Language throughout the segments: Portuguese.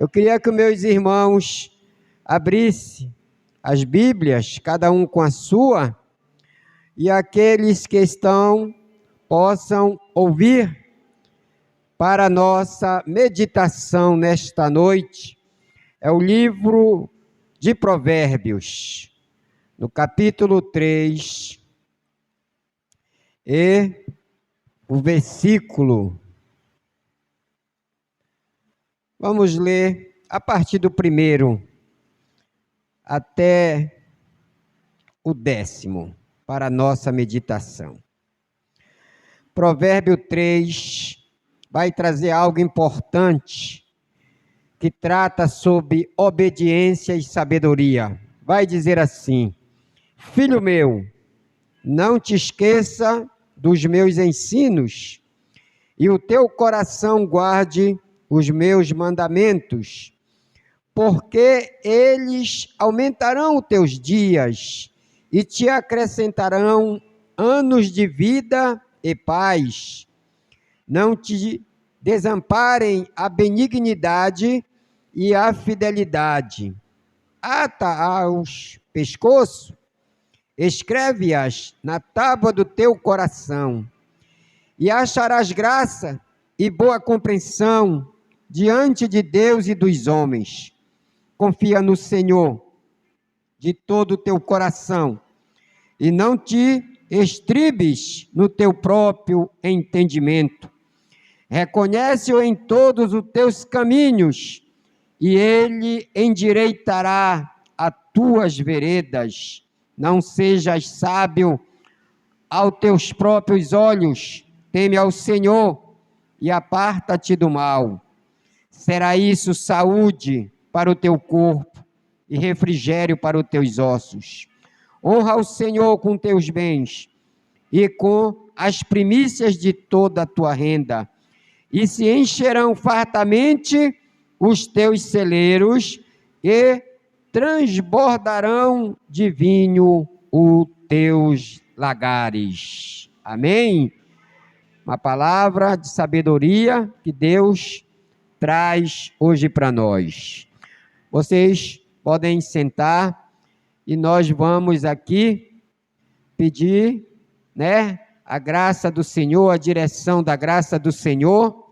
Eu queria que meus irmãos abrissem as Bíblias, cada um com a sua, e aqueles que estão possam ouvir para a nossa meditação nesta noite. É o livro de Provérbios, no capítulo 3, e o versículo. Vamos ler a partir do 1º até o 10º, para a nossa meditação. Provérbio 3 vai trazer algo importante, que trata sobre obediência e sabedoria. Vai dizer assim: filho meu, não te esqueça dos meus ensinos, e o teu coração guarde os meus mandamentos, porque eles aumentarão os teus dias e te acrescentarão anos de vida e paz. Não te desamparem a benignidade e a fidelidade. Ata aos pescoços, escreve-as na tábua do teu coração, e acharás graça e boa compreensão diante de Deus e dos homens. Confia no Senhor de todo o teu coração, e não te estribes no teu próprio entendimento. Reconhece-o em todos os teus caminhos, e ele endireitará as tuas veredas. Não sejas sábio aos teus próprios olhos, teme ao Senhor e aparta-te do mal. Será isso saúde para o teu corpo e refrigério para os teus ossos. Honra o Senhor com teus bens e com as primícias de toda a tua renda, e se encherão fartamente os teus celeiros, e transbordarão de vinho os teus lagares. Amém? Uma palavra de sabedoria que Deus traz hoje para nós. Vocês podem sentar, e nós vamos aqui pedir, a graça do Senhor, a direção da graça do Senhor,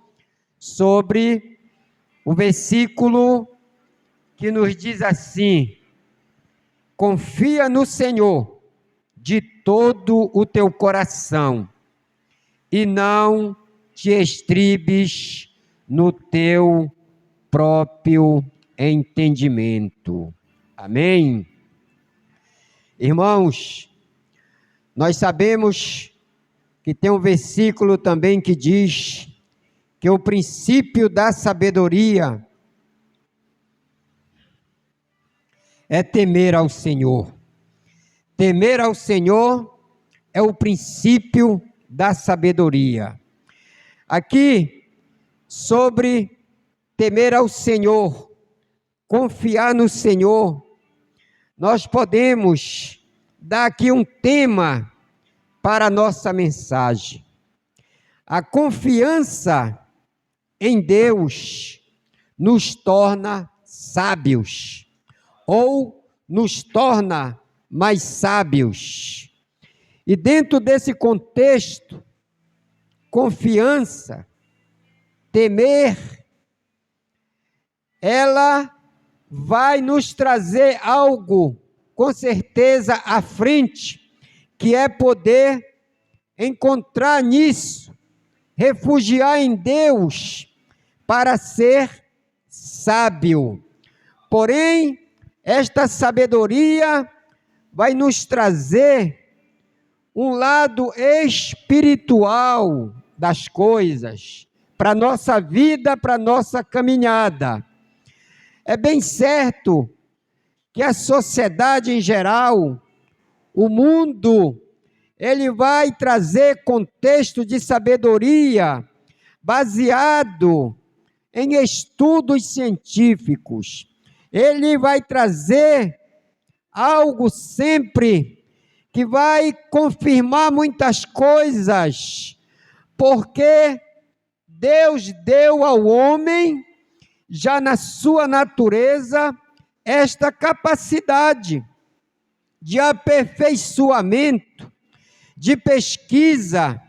sobre o versículo que nos diz assim: confia no Senhor de todo o teu coração, e não te estribes no teu próprio entendimento. Amém? Irmãos, nós sabemos que tem um versículo também que diz que o princípio da sabedoria é temer ao Senhor. Temer ao Senhor é o princípio da sabedoria. Aqui, sobre temer ao Senhor, confiar no Senhor, nós podemos dar aqui um tema para a nossa mensagem. A confiança em Deus nos torna sábios, ou nos torna mais sábios. E dentro desse contexto, confiança, temer, ela vai nos trazer algo, com certeza, à frente, que é poder encontrar nisso, refugiar em Deus para ser sábio. Porém, esta sabedoria vai nos trazer um lado espiritual das coisas, para a nossa vida, para a nossa caminhada. É bem certo que a sociedade em geral, o mundo, ele vai trazer contexto de sabedoria baseado em estudos científicos. Ele vai trazer algo sempre que vai confirmar muitas coisas, porque Deus deu ao homem já na sua natureza esta capacidade de aperfeiçoamento, de pesquisa,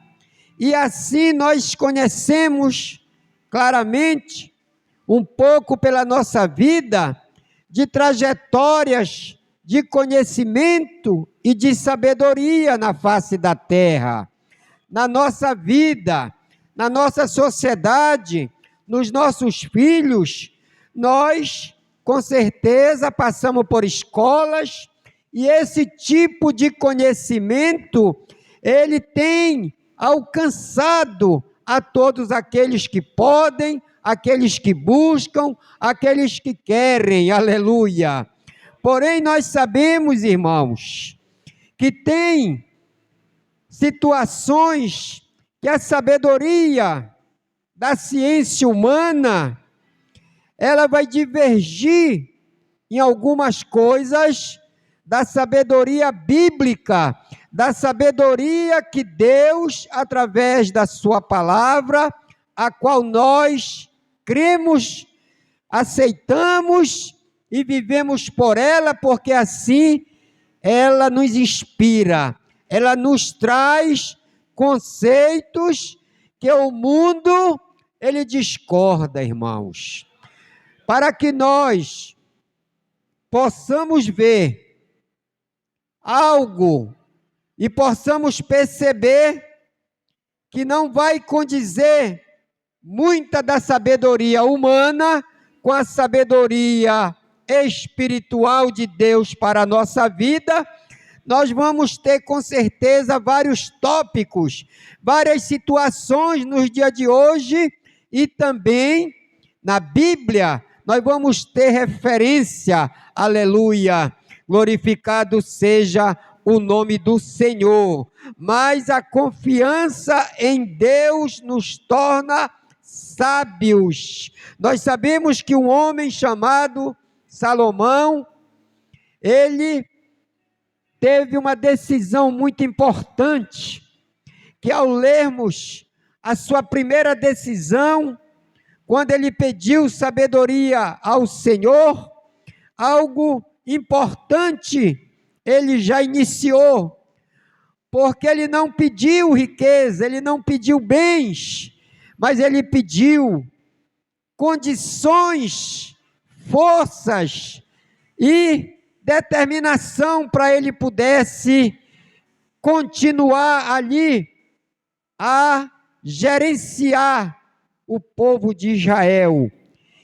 e assim nós conhecemos claramente, um pouco pela nossa vida, de trajetórias de conhecimento e de sabedoria na face da terra, na nossa vida, na nossa sociedade, nos nossos filhos. Nós, com certeza, passamos por escolas, e esse tipo de conhecimento, ele tem alcançado a todos aqueles que podem, aqueles que buscam, aqueles que querem, aleluia. Porém, nós sabemos, irmãos, que tem situações que a sabedoria da ciência humana, ela vai divergir em algumas coisas da sabedoria bíblica, da sabedoria que Deus, através da sua palavra, a qual nós cremos, aceitamos e vivemos por ela, porque assim ela nos inspira, ela nos traz conceitos que o mundo, ele discorda, irmãos. Para que nós possamos ver algo e possamos perceber que não vai condizer muita da sabedoria humana com a sabedoria espiritual de Deus para a nossa vida, nós vamos ter com certeza vários tópicos, várias situações nos dias de hoje, e também na Bíblia nós vamos ter referência, aleluia, glorificado seja o nome do Senhor. Mas a confiança em Deus nos torna sábios. Nós sabemos que um homem chamado Salomão, ele teve uma decisão muito importante, que ao lermos a sua primeira decisão, quando ele pediu sabedoria ao Senhor, algo importante ele já iniciou, porque ele não pediu riqueza, ele não pediu bens, mas ele pediu condições, forças e determinação para ele pudesse continuar ali a gerenciar o povo de Israel.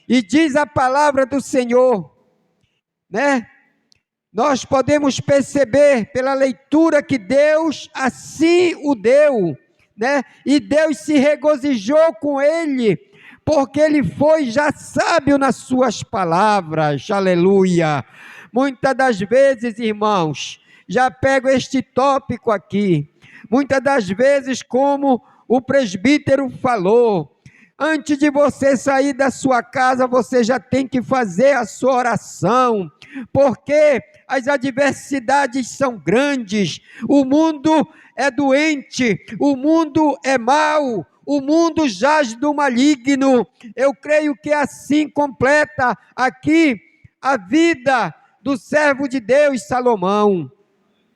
E diz a palavra do Senhor, né? Nós podemos perceber pela leitura que Deus assim o deu, né? E Deus se regozijou com ele, porque ele foi já sábio nas suas palavras, aleluia. Muitas das vezes, irmãos, já pego este tópico aqui, muitas das vezes, como o presbítero falou, antes de você sair da sua casa, você já tem que fazer a sua oração, porque as adversidades são grandes, o mundo é doente, o mundo é mau, o mundo jaz do maligno. Eu creio que assim completa aqui a vida do servo de Deus Salomão.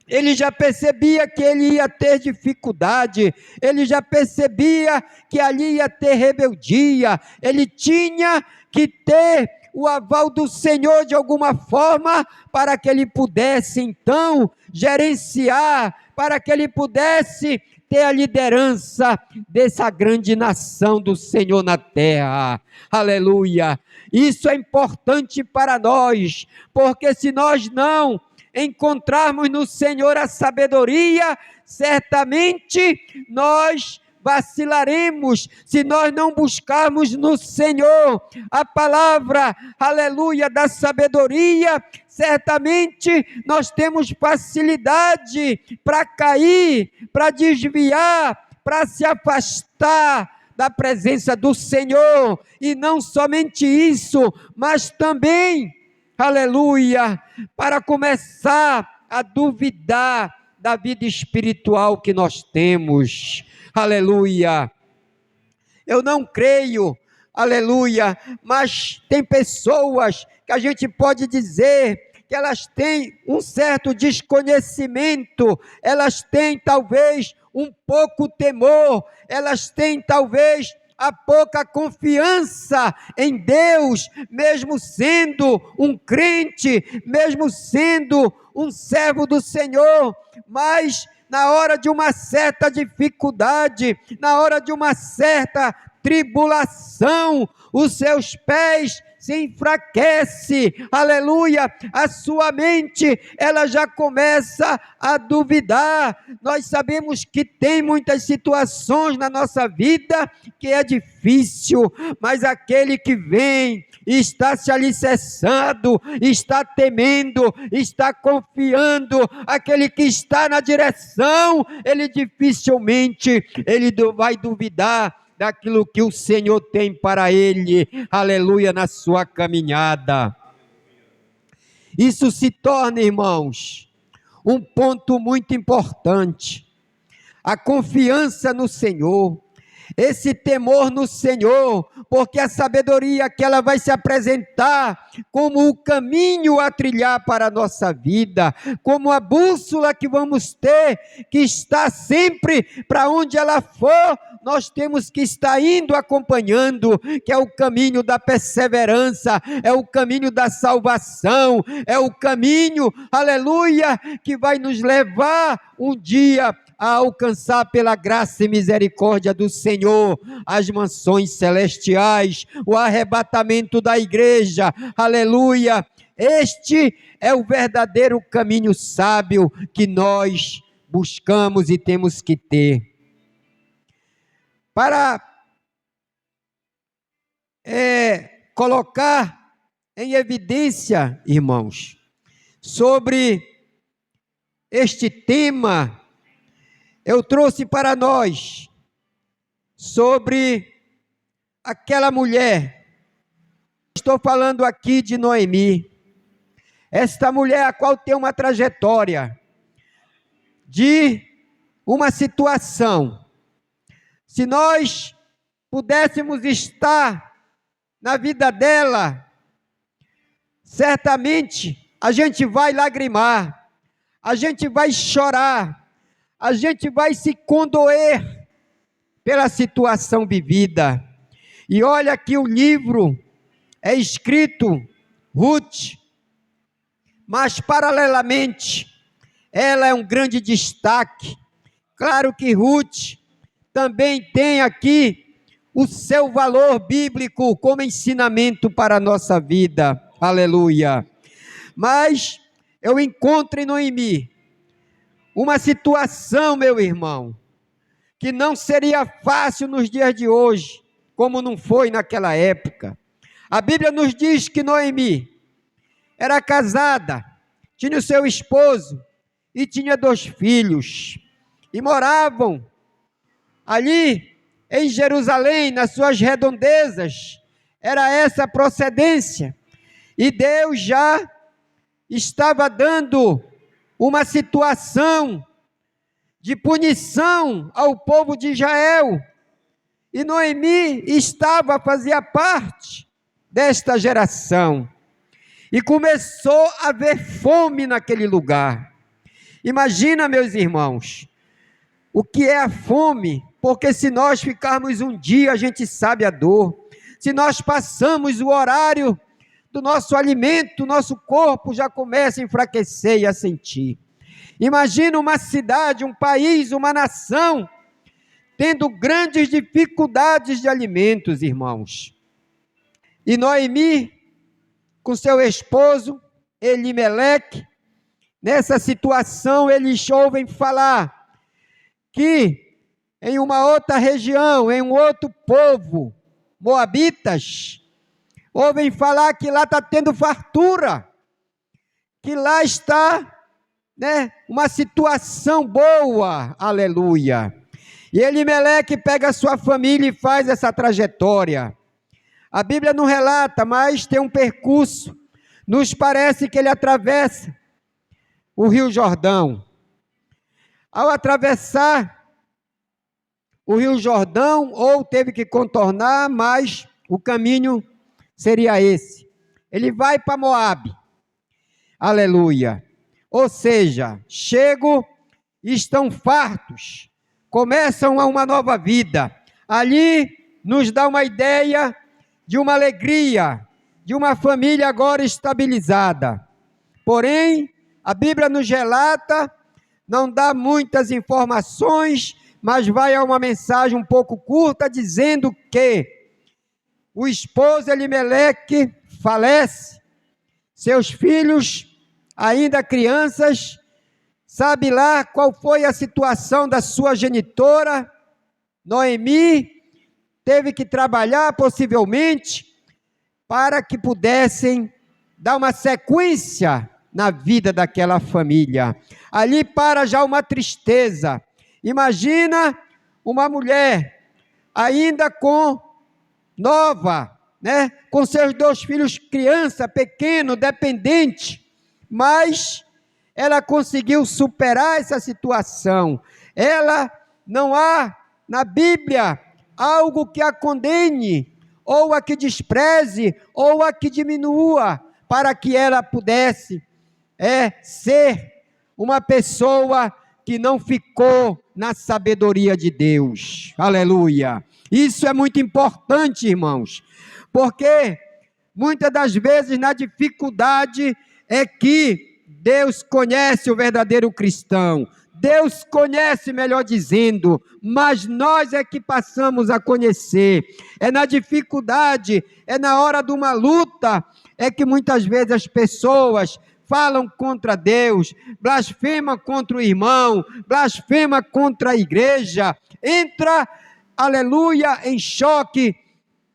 Ele já percebia que ele ia ter dificuldade, ele já percebia que ali ia ter rebeldia, ele tinha que ter o aval do Senhor de alguma forma, para que ele pudesse então gerenciar, para que ele pudesse ter a liderança dessa grande nação do Senhor na terra, aleluia. Isso é importante para nós, porque se nós não encontrarmos no Senhor a sabedoria, certamente nós vacilaremos, se nós não buscarmos no Senhor a palavra, aleluia, da sabedoria, certamente nós temos facilidade para cair, para desviar, para se afastar da presença do Senhor. E não somente isso, mas também, aleluia, para começar a duvidar da vida espiritual que nós temos, aleluia. Eu não creio aleluia, mas tem pessoas que a gente pode dizer que elas têm um certo desconhecimento, elas têm talvez um pouco temor, elas têm talvez a pouca confiança em Deus, mesmo sendo um crente, mesmo sendo um servo do Senhor, mas na hora de uma certa dificuldade, na hora de uma certa tribulação, os seus pés se enfraquece, aleluia, a sua mente, ela já começa a duvidar. Nós sabemos que tem muitas situações na nossa vida que é difícil, mas aquele que vem, está se alicerçando, está temendo, está confiando, aquele que está na direção, ele dificilmente, ele vai duvidar daquilo que o Senhor tem para ele, aleluia, na sua caminhada. Isso se torna, irmãos, um ponto muito importante, a confiança no Senhor, esse temor no Senhor, porque a sabedoria que ela vai se apresentar como o caminho a trilhar para a nossa vida, como a bússola que vamos ter, que está sempre para onde ela for, nós temos que estar indo acompanhando, que é o caminho da perseverança, é o caminho da salvação, é o caminho, aleluia, que vai nos levar um dia a alcançar pela graça e misericórdia do Senhor, as mansões celestiais, o arrebatamento da igreja, aleluia. Este é o verdadeiro caminho sábio que nós buscamos e temos que ter. Para colocar em evidência, irmãos, sobre este tema, eu trouxe para nós sobre aquela mulher. Estou falando aqui de Noemi. Esta mulher a qual tem uma trajetória de uma situação. Se nós pudéssemos estar na vida dela, certamente a gente vai lagrimar, a gente vai chorar, a gente vai se condoer pela situação vivida. E olha que o livro é escrito Ruth, mas paralelamente ela é um grande destaque. Claro que Ruth também tem aqui o seu valor bíblico como ensinamento para a nossa vida, aleluia. Mas eu encontro em Noemi uma situação, meu irmão, que não seria fácil nos dias de hoje, como não foi naquela época. A Bíblia nos diz que Noemi era casada, tinha o seu esposo e tinha 2 filhos, e moravam ali em Jerusalém, nas suas redondezas. Era essa a procedência, e Deus já estava dando uma situação de punição ao povo de Israel, e Noemi fazia parte desta geração, e começou a haver fome naquele lugar. Imagina, meus irmãos, o que é a fome, porque se nós ficarmos um dia, a gente sabe a dor. Se nós passamos o horário do nosso alimento, nosso corpo já começa a enfraquecer e a sentir. Imagina uma cidade, um país, uma nação, tendo grandes dificuldades de alimentos, irmãos. E Noemi, com seu esposo, Elimeleque, nessa situação, eles ouvem falar que em uma outra região, em um outro povo, moabitas, ouvem falar que lá está tendo fartura, que lá está, uma situação boa, aleluia. E Elimeleque pega a sua família e faz essa trajetória. A Bíblia não relata, mas tem um percurso. Nos parece que ele atravessa o Rio Jordão. Ao atravessar o Rio Jordão, ou teve que contornar, mas o caminho seria esse. Ele vai para Moabe. Aleluia. Ou seja, chegam e estão fartos, começam uma nova vida. Ali nos dá uma ideia de uma alegria, de uma família agora estabilizada. Porém, a Bíblia nos relata, não dá muitas informações, mas vai a uma mensagem um pouco curta, dizendo que o esposo Elimeleque falece, seus filhos, ainda crianças, sabe lá qual foi a situação da sua genitora, Noemi, teve que trabalhar possivelmente, para que pudessem dar uma sequência na vida daquela família. Ali para já uma tristeza. Imagina uma mulher ainda nova, com seus 2 filhos criança, pequeno, dependente, mas ela conseguiu superar essa situação. Ela, não há na Bíblia algo que a condene, ou a que despreze, ou a que diminua, para que ela pudesse ser uma pessoa que não ficou na sabedoria de Deus. Aleluia! Isso é muito importante, irmãos, porque muitas das vezes na dificuldade é que Deus conhece o verdadeiro cristão. Deus conhece, melhor dizendo, mas nós é que passamos a conhecer. É na dificuldade, é na hora de uma luta, é que muitas vezes as pessoas falam contra Deus, blasfema contra o irmão, blasfema contra a igreja, entra, aleluia, em choque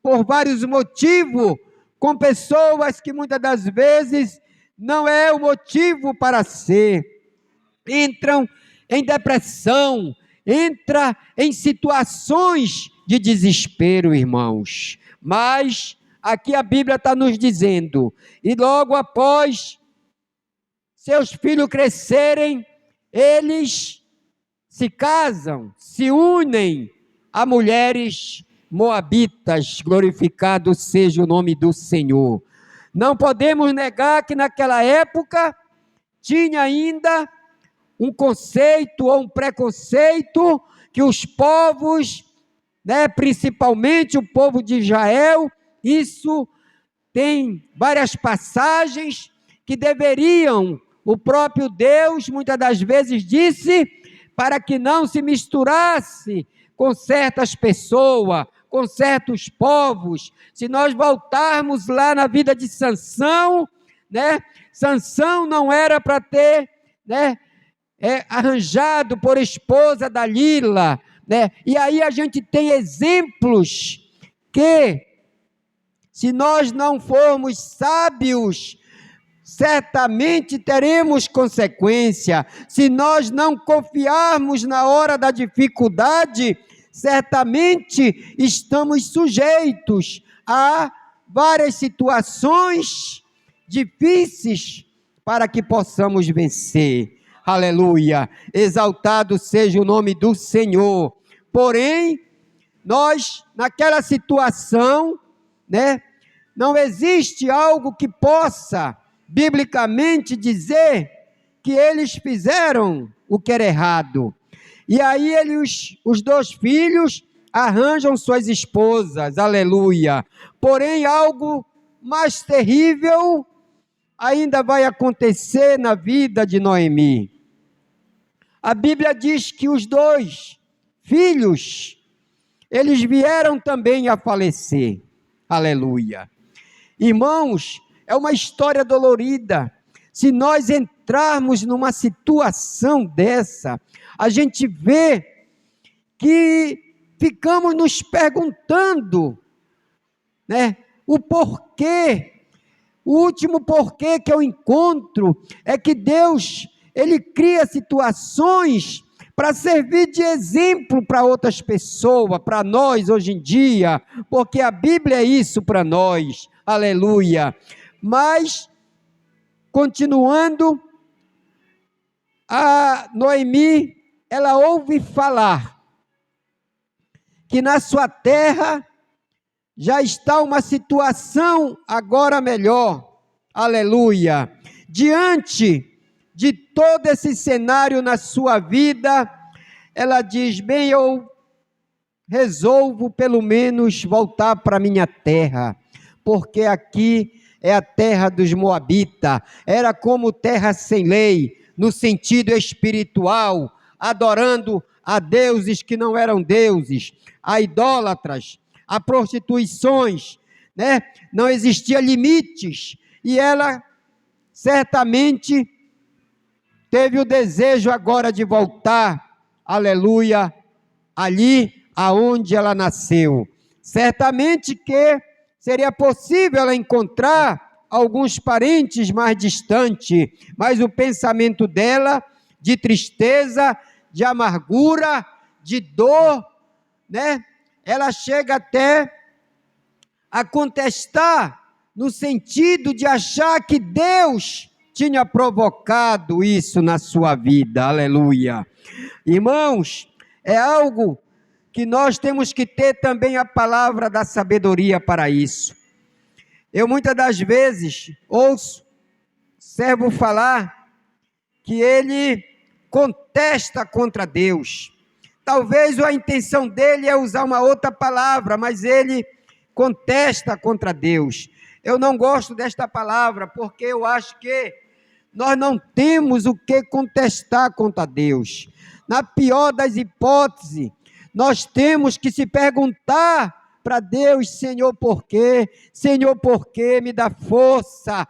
por vários motivos, com pessoas que muitas das vezes não é o motivo para ser. Entram em depressão, entra em situações de desespero, irmãos. Mas aqui a Bíblia está nos dizendo, e logo após seus filhos crescerem, eles se casam, se unem a mulheres moabitas, glorificado seja o nome do Senhor. Não podemos negar que naquela época tinha ainda um conceito ou um preconceito que os povos, principalmente o povo de Israel, isso tem várias passagens que deveriam, o próprio Deus muitas das vezes disse, para que não se misturasse com certas pessoas, com certos povos. Se nós voltarmos lá na vida de Sansão, Sansão não era para ter, arranjado por esposa Dalila, e aí a gente tem exemplos que, se nós não formos sábios, certamente teremos consequência. Se nós não confiarmos na hora da dificuldade, certamente estamos sujeitos a várias situações difíceis para que possamos vencer. Aleluia, exaltado seja o nome do Senhor. Porém, nós, naquela situação, não existe algo que possa, biblicamente, dizer que eles fizeram o que era errado. E aí os 2 filhos arranjam suas esposas, aleluia. Porém, algo mais terrível ainda vai acontecer na vida de Noemi. A Bíblia diz que os 2 filhos, eles vieram também a falecer. Aleluia. Irmãos, é uma história dolorida. Se nós entrarmos numa situação dessa, a gente vê que ficamos nos perguntando, o porquê. O último porquê que eu encontro é que Deus, Ele cria situações para servir de exemplo para outras pessoas, para nós hoje em dia, porque a Bíblia é isso para nós, aleluia. Mas, continuando, a Noemi, ela ouve falar que na sua terra já está uma situação agora melhor, aleluia. Diante de todo esse cenário na sua vida, ela diz: bem, eu resolvo pelo menos voltar para minha terra, porque aqui é a terra dos Moabitas, era como terra sem lei, no sentido espiritual, adorando a deuses que não eram deuses, a idólatras, a prostituições, né? Não existia limites, e ela certamente teve o desejo agora de voltar, aleluia, ali aonde ela nasceu. Certamente que seria possível ela encontrar alguns parentes mais distantes, mas o pensamento dela de tristeza, de amargura, de dor, né? Ela chega até a contestar no sentido de achar que Deus tinha provocado isso na sua vida, aleluia. Irmãos, é algo que nós temos que ter também a palavra da sabedoria para isso. Eu muitas das vezes ouço servo falar que ele contesta contra Deus. Talvez a intenção dele é usar uma outra palavra, mas ele contesta contra Deus. Eu não gosto desta palavra, porque eu acho que nós não temos o que contestar contra Deus. Na pior das hipóteses, nós temos que se perguntar para Deus: Senhor, por quê? Senhor, por quê? Me dá força,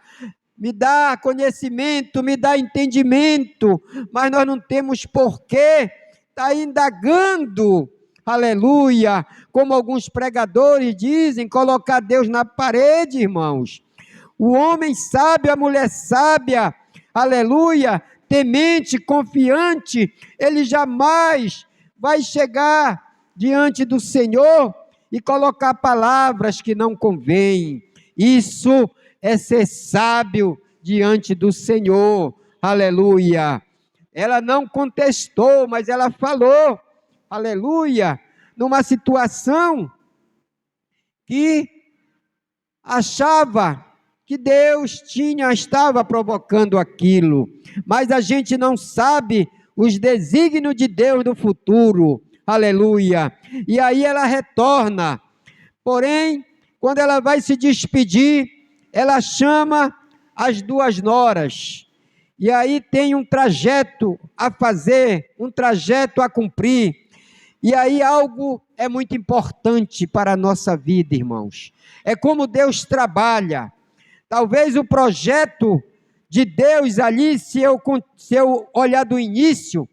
me dá conhecimento, me dá entendimento, mas nós não temos porquê estar indagando, aleluia, como alguns pregadores dizem, colocar Deus na parede, irmãos. O homem sábio, a mulher sábia, aleluia, temente, confiante, ele jamais vai chegar diante do Senhor e colocar palavras que não convêm. Isso é ser sábio diante do Senhor, aleluia. Ela não contestou, mas ela falou, aleluia, numa situação que achava que Deus estava provocando aquilo, mas a gente não sabe os desígnios de Deus no futuro, aleluia. E aí ela retorna, porém, quando ela vai se despedir, ela chama as duas noras, e aí tem um trajeto a fazer, um trajeto a cumprir, e aí algo é muito importante para a nossa vida, irmãos, é como Deus trabalha. Talvez o projeto de Deus ali, se eu olhar do início,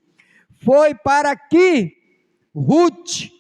foi para que Ruth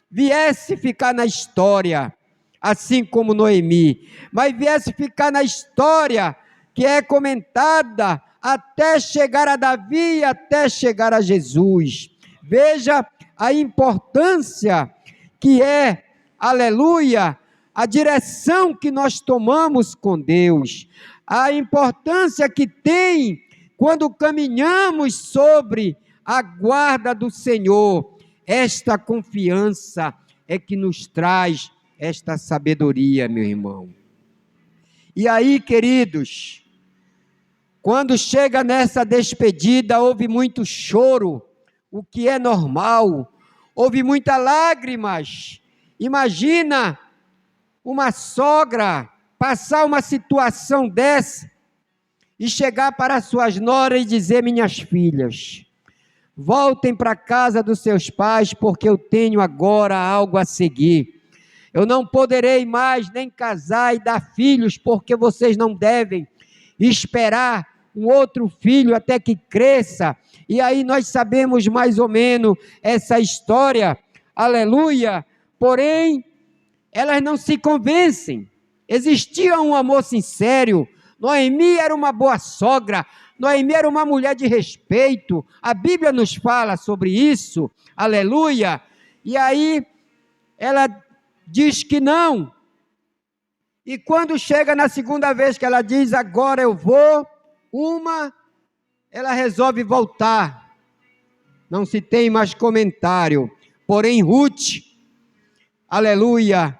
viesse ficar na história, assim como Noemi, mas viesse ficar na história que é comentada até chegar a Davi e até chegar a Jesus. Veja a importância que é, aleluia, a direção que nós tomamos com Deus, a importância que tem quando caminhamos sobre a guarda do Senhor. Esta confiança é que nos traz esta sabedoria, meu irmão. E aí, queridos, quando chega nessa despedida, houve muito choro, o que é normal, houve muitas lágrimas. Imagina uma sogra passar uma situação dessa e chegar para suas noras e dizer: minhas filhas, voltem para a casa dos seus pais, porque eu tenho agora algo a seguir. Eu não poderei mais nem casar e dar filhos, porque vocês não devem esperar um outro filho até que cresça. E aí nós sabemos mais ou menos essa história, aleluia. Porém, elas não se convencem. Existia um amor sincero. Noemi era uma boa sogra, Noemi era uma mulher de respeito, a Bíblia nos fala sobre isso, aleluia. E aí ela diz que não, e quando chega na segunda vez que ela diz: agora eu vou, ela resolve voltar, não se tem mais comentário. Porém Ruth, aleluia,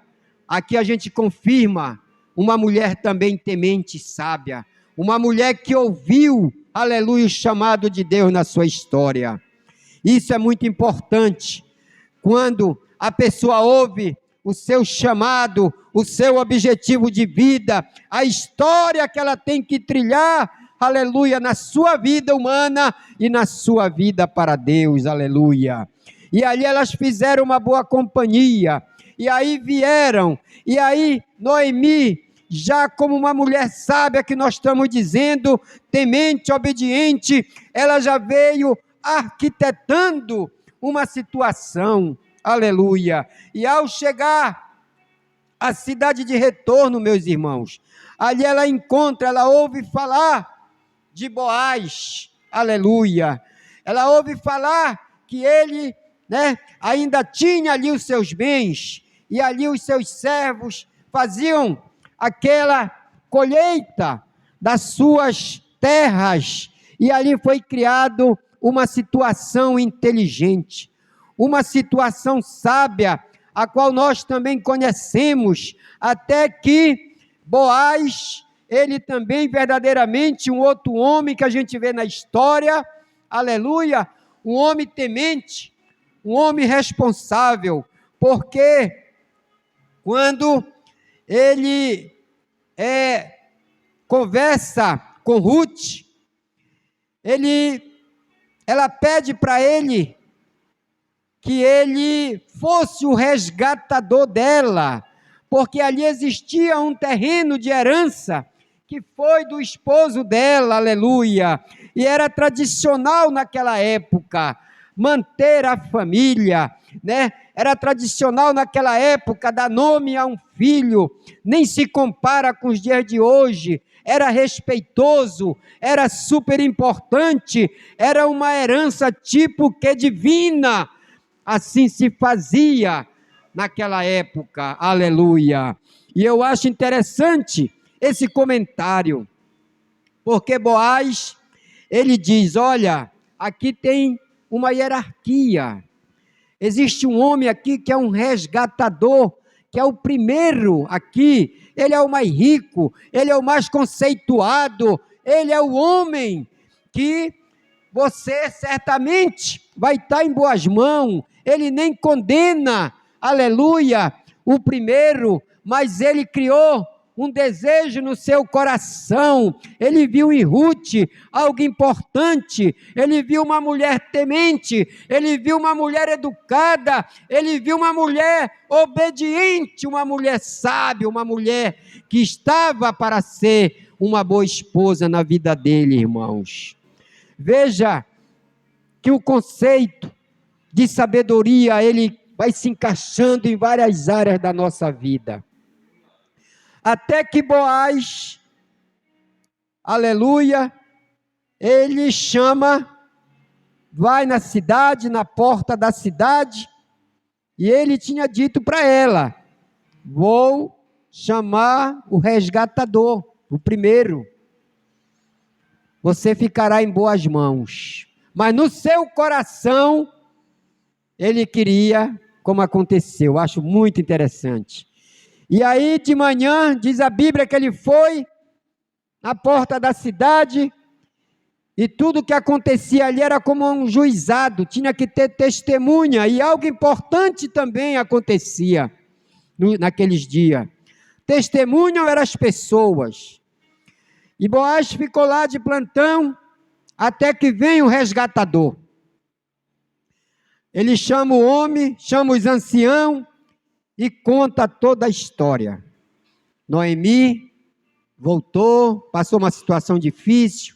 aqui a gente confirma uma mulher também temente e sábia, uma mulher que ouviu, aleluia, o chamado de Deus na sua história. Isso é muito importante, quando a pessoa ouve o seu chamado, o seu objetivo de vida, a história que ela tem que trilhar, aleluia, na sua vida humana e na sua vida para Deus, aleluia. E ali elas fizeram uma boa companhia, e aí vieram, e aí Noemi, já como uma mulher sábia que nós estamos dizendo, temente, obediente, ela já veio arquitetando uma situação, aleluia. E ao chegar à cidade de retorno, meus irmãos, ali ela encontra, ela ouve falar de Boaz, aleluia. Ela ouve falar que ele, ainda tinha ali os seus bens, e ali os seus servos faziam aquela colheita das suas terras, e ali foi criado uma situação inteligente, uma situação sábia, a qual nós também conhecemos, até que Boaz, ele também verdadeiramente um outro homem que a gente vê na história, aleluia, um homem temente, um homem responsável, porque quando ele conversa com Ruth, ela pede para ele que ele fosse o resgatador dela, porque ali existia um terreno de herança que foi do esposo dela, aleluia, e era tradicional naquela época manter a família, era tradicional naquela época dar nome a um filho, nem se compara com os dias de hoje, era respeitoso, era super importante, era uma herança tipo que divina, assim se fazia naquela época, aleluia. E eu acho interessante esse comentário, porque Boaz, ele diz, olha, aqui tem uma hierarquia, existe um homem aqui que é um resgatador, que é o primeiro aqui, ele é o mais rico, ele é o mais conceituado, ele é o homem que você certamente vai estar em boas mãos, ele nem condena, aleluia, o primeiro, mas ele criou um desejo no seu coração, ele viu em Ruth algo importante, ele viu uma mulher temente, ele viu uma mulher educada, ele viu uma mulher obediente, uma mulher sábia, uma mulher que estava para ser uma boa esposa na vida dele, irmãos. Veja que o conceito de sabedoria, ele vai se encaixando em várias áreas da nossa vida. Até que Boaz, aleluia, ele chama, vai na cidade, na porta da cidade, e ele tinha dito para ela, vou chamar o resgatador, o primeiro, você ficará em boas mãos, mas no seu coração, ele queria, como aconteceu, acho muito interessante. E aí de manhã, diz a Bíblia que ele foi na porta da cidade, e tudo que acontecia ali era como um juizado, tinha que ter testemunha, e algo importante também acontecia naqueles dias. Testemunham eram as pessoas, e Boaz ficou lá de plantão, até que vem o resgatador. Ele chama o homem, chama os anciãos, e conta toda a história. Noemi voltou, passou uma situação difícil,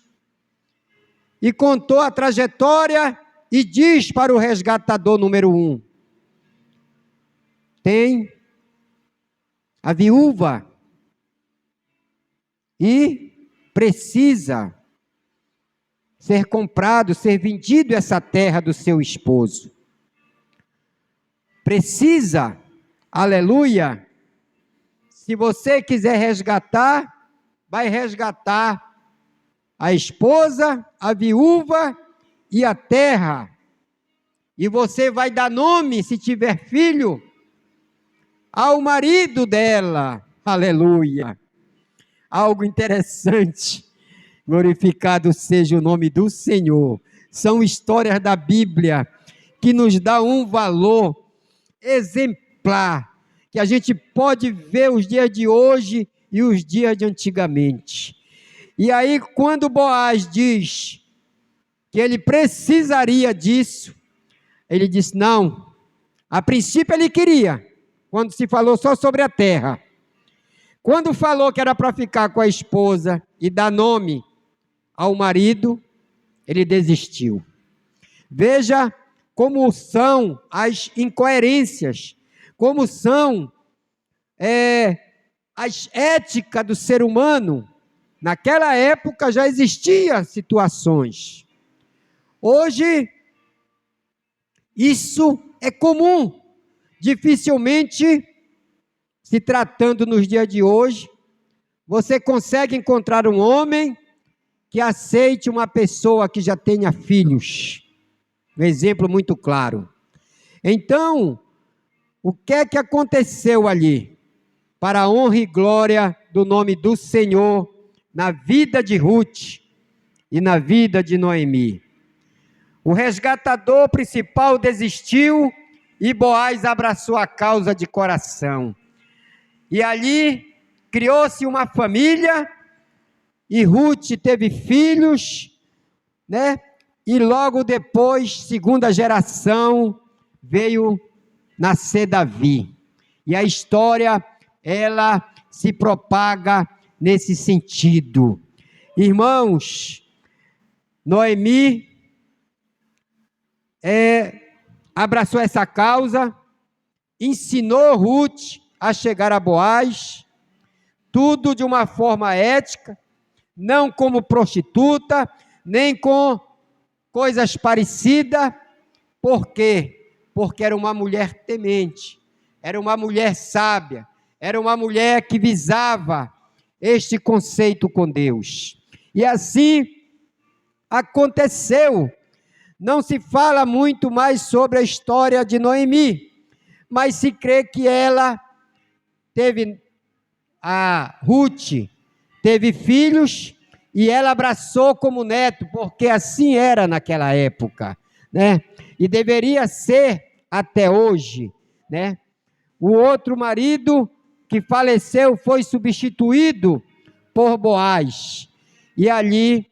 e contou a trajetória, e diz para o resgatador número 1, tem a viúva, e precisa ser comprado, ser vendido essa terra do seu esposo. Precisa, aleluia, se você quiser resgatar, vai resgatar a esposa, a viúva e a terra, e você vai dar nome, se tiver filho, ao marido dela. Aleluia! Algo interessante. Glorificado seja o nome do Senhor. São histórias da Bíblia que nos dá um valor exemplar, que a gente pode ver os dias de hoje e os dias de antigamente. E aí, quando Boaz diz que ele precisaria disso, ele disse, não, a princípio ele queria, quando se falou só sobre a terra. Quando falou que era para ficar com a esposa e dar nome ao marido, ele desistiu. Veja como são as incoerências, como são as éticas do ser humano. Naquela época já existiam situações. Hoje, isso é comum. Dificilmente, se tratando nos dias de hoje, você consegue encontrar um homem que aceite uma pessoa que já tenha filhos. Um exemplo muito claro. Então, o que é que aconteceu ali? Para a honra e glória do nome do Senhor, na vida de Ruth e na vida de Noemi. O resgatador principal desistiu e Boaz abraçou a causa de coração. E ali criou-se uma família e Ruth teve filhos, né? E logo depois, segunda geração, veio nascer Davi. E a história, ela se propaga nesse sentido. Irmãos, Noemi abraçou essa causa, ensinou Ruth a chegar a Boaz, tudo de uma forma ética, não como prostituta, nem com coisas parecidas. Por quê? Porque era uma mulher temente, era uma mulher sábia, era uma mulher que visava este conceito com Deus. E assim aconteceu. Não se fala muito mais sobre a história de Noemi, mas se crê que ela teve, a Ruth teve filhos e ela abraçou como neto, porque assim era naquela época, né? E deveria ser até hoje, né? O outro marido que faleceu foi substituído por Boaz, e ali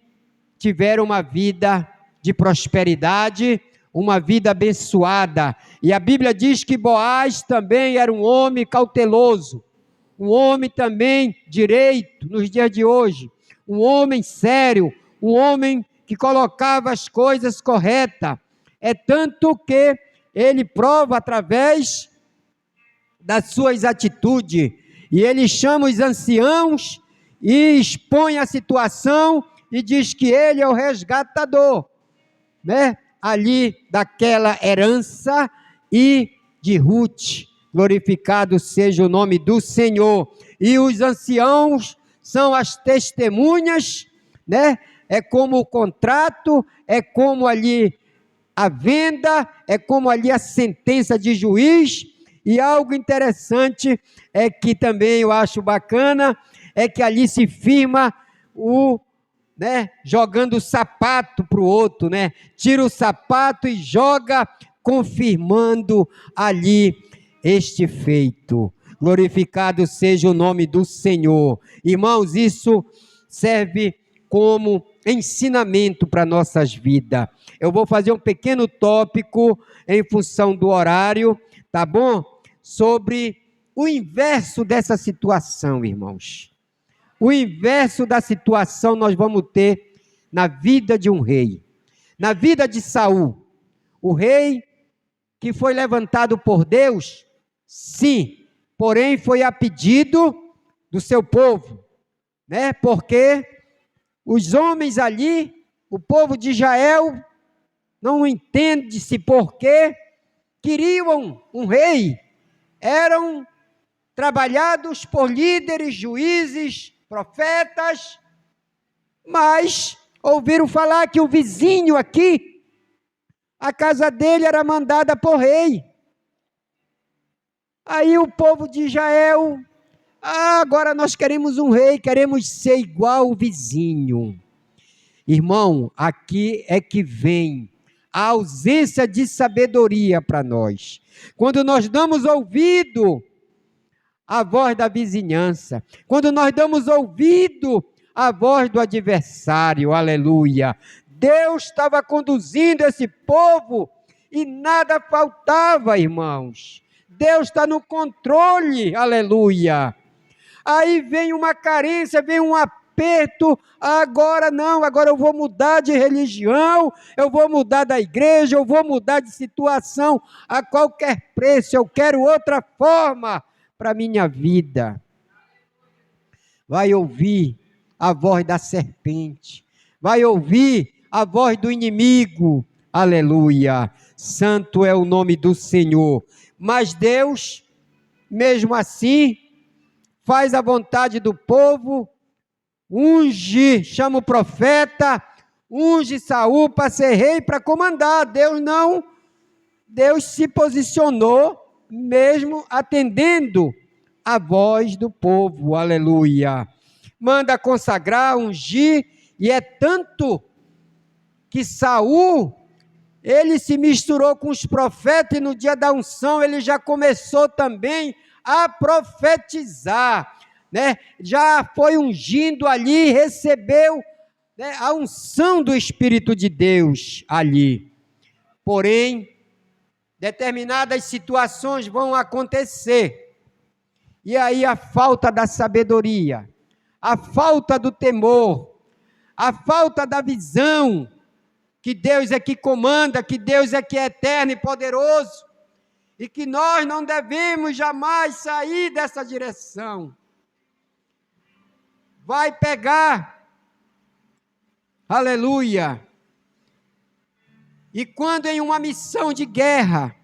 tiveram uma vida de prosperidade, uma vida abençoada. E a Bíblia diz que Boaz também era um homem cauteloso, um homem também direito nos dias de hoje, um homem sério, um homem que colocava as coisas corretas. É tanto que ele prova através das suas atitudes, e ele chama os anciãos e expõe a situação e diz que ele é o resgatador, né? Ali daquela herança e de Ruth. Glorificado seja o nome do Senhor. E os anciãos são as testemunhas, né? É como o contrato, é como ali a venda, é como ali a sentença de juiz. E algo interessante é que também eu acho bacana, é que ali se firma jogando o sapato para o outro, né? Tira o sapato e joga, confirmando ali este feito. Glorificado seja o nome do Senhor. Irmãos, isso serve como ensinamento para nossas vidas. Eu vou fazer um pequeno tópico em função do horário, tá bom? Sobre o inverso dessa situação, irmãos. O inverso da situação nós vamos ter na vida de um rei. Na vida de Saul, o rei que foi levantado por Deus, sim, porém foi a pedido do seu povo, né? Porque os homens ali, o povo de Israel, não entende-se por quê, queriam um rei, eram trabalhados por líderes, juízes, profetas, mas ouviram falar que o vizinho aqui, a casa dele era mandada por rei. Aí o povo de Israel, agora nós queremos um rei, queremos ser igual o vizinho. Irmão, aqui é que vem a ausência de sabedoria para nós. Quando nós damos ouvido à voz da vizinhança, quando nós damos ouvido à voz do adversário, aleluia. Deus estava conduzindo esse povo e nada faltava, irmãos. Deus está no controle, aleluia. Aí vem uma carência, vem um aperto, agora não, agora eu vou mudar de religião, eu vou mudar da igreja, eu vou mudar de situação a qualquer preço, eu quero outra forma para a minha vida. Vai ouvir a voz da serpente, vai ouvir a voz do inimigo, aleluia. Santo é o nome do Senhor. Mas Deus, mesmo assim, faz a vontade do povo, unge, chama o profeta, unge Saul para ser rei, para comandar. Deus não, Deus se posicionou, mesmo atendendo a voz do povo, aleluia. Manda consagrar, ungir, e é tanto que Saul, ele se misturou com os profetas, e no dia da unção ele já começou também a profetizar, né? Já foi ungindo ali, recebeu, né, a unção do Espírito de Deus ali. Porém, determinadas situações vão acontecer, e aí a falta da sabedoria, a falta do temor, a falta da visão, que Deus é que comanda, que Deus é que é eterno e poderoso, e que nós não devemos jamais sair dessa direção. Vai pegar, aleluia, e quando em uma missão de guerra,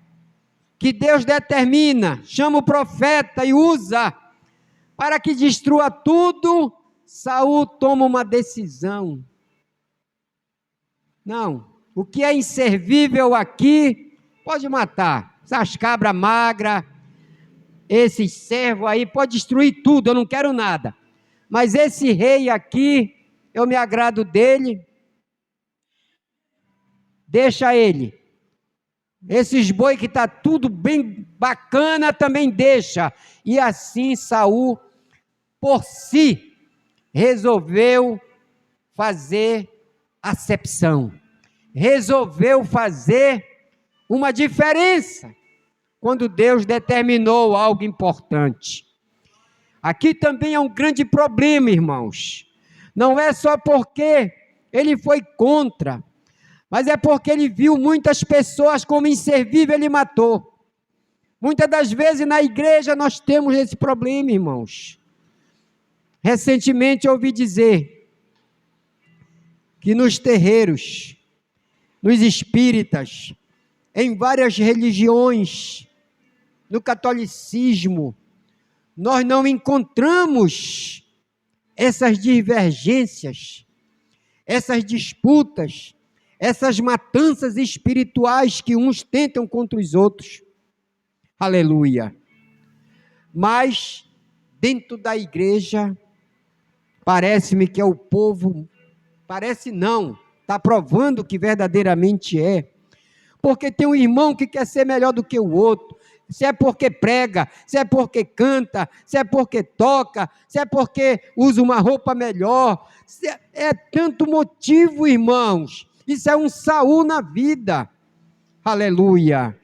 que Deus determina, chama o profeta e usa, para que destrua tudo, Saul toma uma decisão. Não, o que é inservível aqui, pode matar. Essas cabras magras, esses servos aí, pode destruir tudo, eu não quero nada. Mas esse rei aqui, eu me agrado dele, deixa ele. Esses boi que está tudo bem bacana, também deixa. E assim Saul, por si, resolveu fazer acepção, resolveu fazer uma diferença, quando Deus determinou algo importante. Aqui também é um grande problema, irmãos, não é só porque ele foi contra, mas é porque ele viu muitas pessoas como inservível, ele matou. Muitas das vezes na igreja nós temos esse problema, irmãos. Recentemente eu ouvi dizer que nos terreiros, nos espíritas, em várias religiões, no catolicismo, nós não encontramos essas divergências, essas disputas, essas matanças espirituais que uns tentam contra os outros. Aleluia. Mas, dentro da igreja, parece-me que é o povo, parece não, está provando que verdadeiramente é, porque tem um irmão que quer ser melhor do que o outro, se é porque prega, se é porque canta, se é porque toca, se é porque usa uma roupa melhor, é tanto motivo, irmãos, isso é um Saul na vida, aleluia.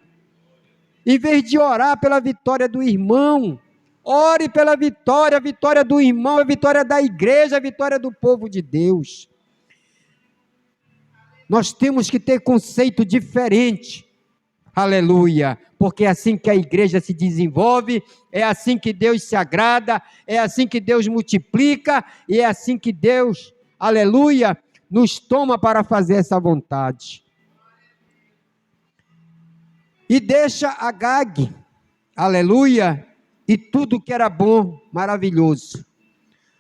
Em vez de orar pela vitória do irmão, ore pela vitória, a vitória do irmão, a vitória da igreja, a vitória do povo de Deus. Nós temos que ter conceito diferente, aleluia, porque é assim que a igreja se desenvolve, é assim que Deus se agrada, é assim que Deus multiplica, e é assim que Deus, aleluia, nos toma para fazer essa vontade. E deixa Agag, aleluia, e tudo que era bom, maravilhoso,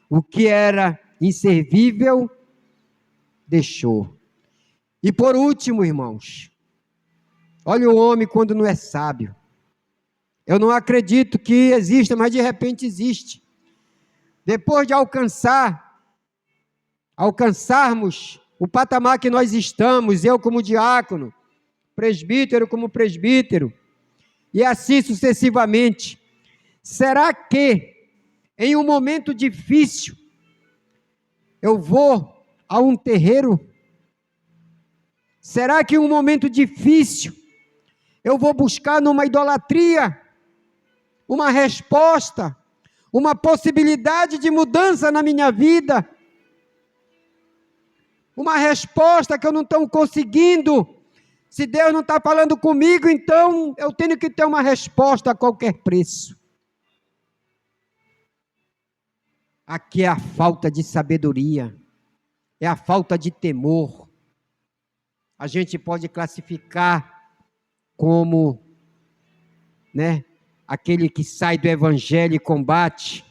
o que era inservível, deixou. E por último, irmãos, olha o homem quando não é sábio, Eu não acredito que exista, mas de repente existe. Depois de alcançarmos o patamar que nós estamos, eu como diácono, presbítero como presbítero, e assim sucessivamente, será que em um momento difícil eu vou a um terreiro? Será que em um momento difícil eu vou buscar numa idolatria uma resposta, uma possibilidade de mudança na minha vida? Uma resposta que eu não estou conseguindo. Se Deus não está falando comigo, então eu tenho que ter uma resposta a qualquer preço. Aqui é a falta de sabedoria, é a falta de temor. A gente pode classificar como, aquele que sai do evangelho e combate,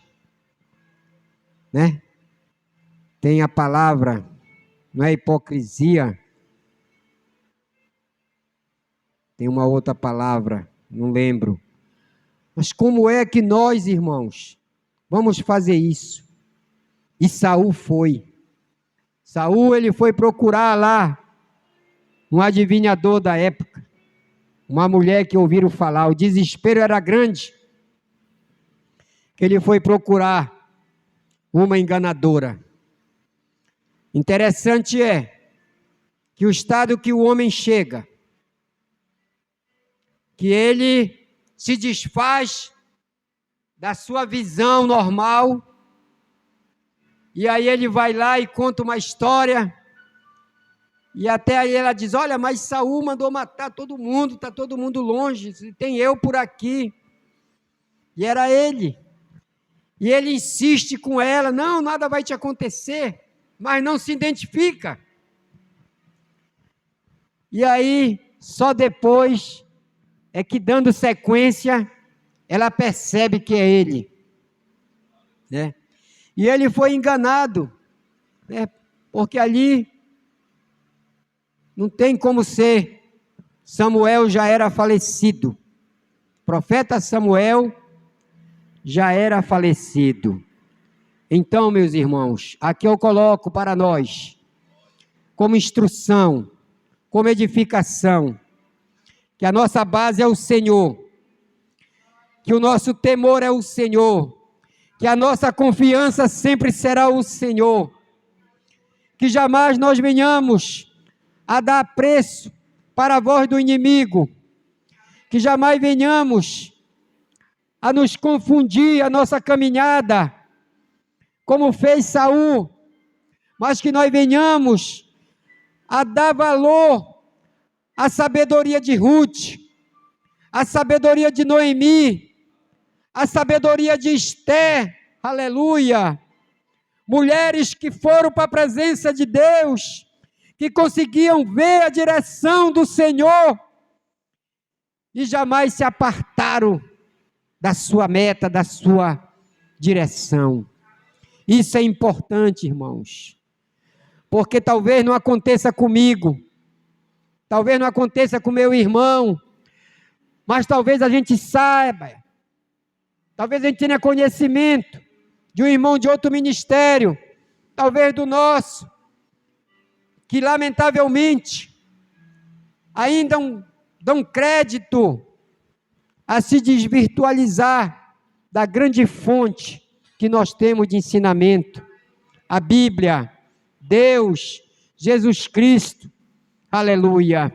Tem a palavra, não é hipocrisia, tem uma outra palavra, não lembro. Mas como é que nós, irmãos, vamos fazer isso? E Saul foi. Saul, ele foi procurar lá um adivinhador da época, uma mulher que ouviram falar, o desespero era grande, que ele foi procurar uma enganadora. Interessante é que o estado que o homem chega, que ele se desfaz da sua visão normal, e aí ele vai lá e conta uma história, e até aí ela diz, olha, mas Saul mandou matar todo mundo, está todo mundo longe, tem eu por aqui. E era ele. E ele insiste com ela, não, nada vai te acontecer, mas não se identifica. E aí, só depois é que, dando sequência, ela percebe que é ele. E ele foi enganado, porque ali não tem como ser. Samuel já era falecido. O profeta Samuel já era falecido. Então, meus irmãos, aqui eu coloco para nós, como instrução, como edificação, que a nossa base é o Senhor, que o nosso temor é o Senhor, que a nossa confiança sempre será o Senhor, que jamais nós venhamos a dar preço para a voz do inimigo, que jamais venhamos a nos confundir a nossa caminhada, como fez Saul, mas que nós venhamos a dar valor à sabedoria de Ruth, à sabedoria de Noemi, à sabedoria de Esther, aleluia, mulheres que foram para a presença de Deus, que conseguiam ver a direção do Senhor, e jamais se apartaram da sua meta, da sua direção. Isso é importante, irmãos, porque talvez não aconteça comigo, talvez não aconteça com meu irmão, mas talvez a gente saiba, talvez a gente tenha conhecimento de um irmão de outro ministério, talvez do nosso, que lamentavelmente ainda dão crédito a se desvirtualizar da grande fonte que nós temos de ensinamento, a Bíblia, Deus, Jesus Cristo, aleluia.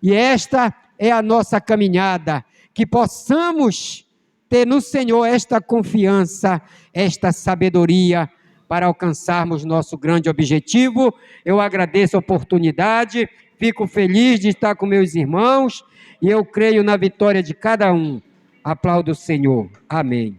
E esta é a nossa caminhada, que possamos ter no Senhor esta confiança, esta sabedoria, para alcançarmos nosso grande objetivo. Eu agradeço a oportunidade, fico feliz de estar com meus irmãos, e eu creio na vitória de cada um. Aplaudo o Senhor. Amém.